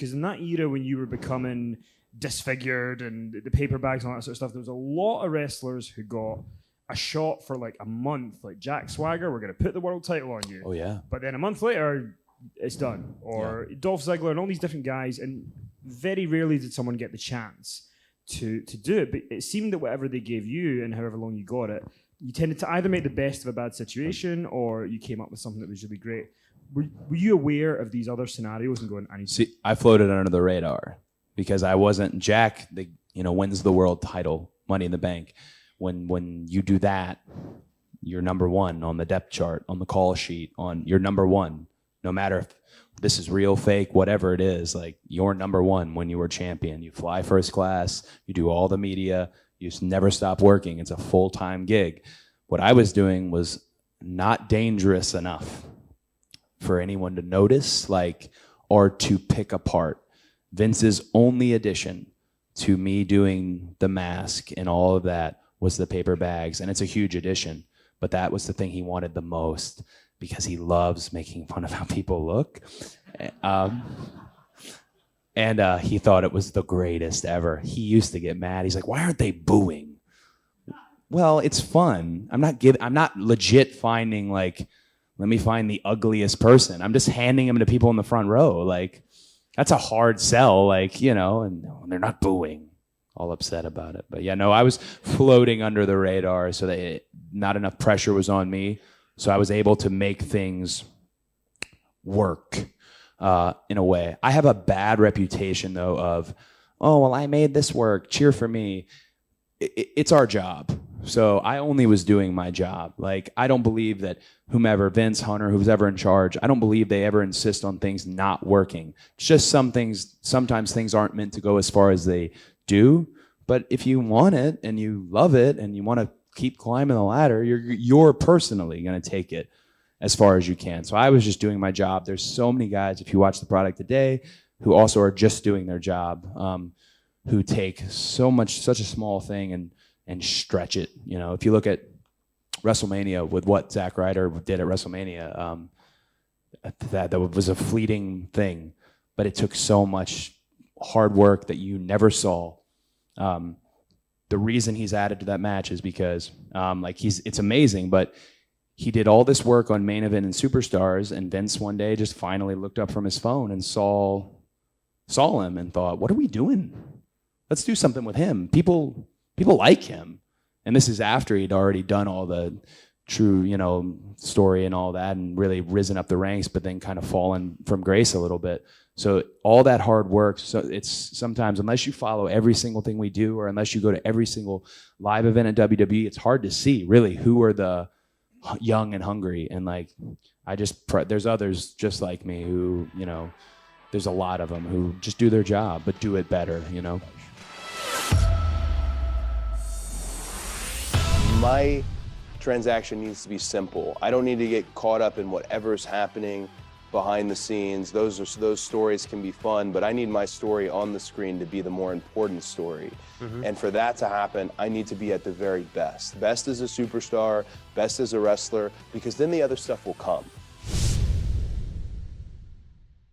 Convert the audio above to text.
because in that era when you were becoming disfigured and the paper bags and all that sort of stuff, there was a lot of wrestlers who got a shot for like a month, like Jack Swagger, we're going to put the world title on you. Oh, yeah. But then a month later, it's done. Or Dolph Ziggler and all these different guys, and very rarely did someone get the chance to do it. But it seemed that whatever they gave you and however long you got it, you tended to either make the best of a bad situation or you came up with something that was really great. Were you aware of these other scenarios and going, See, I floated under the radar because I wasn't Jack, wins the world title, Money in the Bank. When you do that, you're number one on the depth chart, on the call sheet, you're number one. No matter if this is real, fake, whatever it is, like you're number one when you were champion. You fly first class, you do all the media, you just never stop working. It's a full-time gig. What I was doing was not dangerous enough for anyone to notice, or to pick apart. Vince's only addition to me doing the mask and all of that was the paper bags, and it's a huge addition, but that was the thing he wanted the most because he loves making fun of how people look. And he thought it was the greatest ever. He used to get mad. He's like, why aren't they booing? Well, it's fun. I'm not legit finding let me find the ugliest person. I'm just handing them to people in the front row. That's a hard sell, and they're not booing. All upset about it. But I was floating under the radar so that not enough pressure was on me. So I was able to make things work in a way. I have a bad reputation, though, of, I made this work, cheer for me. It's our job. So I only was doing my job. I don't believe that whomever, Vince, Hunter, who's ever in charge, I don't believe they ever insist on things not working. It's just sometimes things aren't meant to go as far as they do. But if you want it and you love it and you want to keep climbing the ladder, you're personally going to take it as far as you can. So I was just doing my job. There's so many guys, if you watch the product today, who also are just doing their job, who take such a small thing and stretch it. If you look at WrestleMania with what Zack Ryder did at WrestleMania, that was a fleeting thing, but it took so much hard work that you never saw. The reason he's added to that match is because it's amazing, but he did all this work on Main Event and Superstars, and Vince one day just finally looked up from his phone and saw him and thought, what are we doing? Let's do something with him. People like him. And this is after he'd already done all the true, story and all that and really risen up the ranks, but then kind of fallen from grace a little bit. So all that hard work, so it's sometimes, unless you follow every single thing we do or unless you go to every single live event at WWE, it's hard to see really who are the young and hungry. And there's others just like me who, there's a lot of them who just do their job, but do it better, My transaction needs to be simple. I don't need to get caught up in whatever's happening behind the scenes. Those stories can be fun, but I need my story on the screen to be the more important story. Mm-hmm. And for that to happen, I need to be at the very best. Best as a superstar, best as a wrestler, because then the other stuff will come.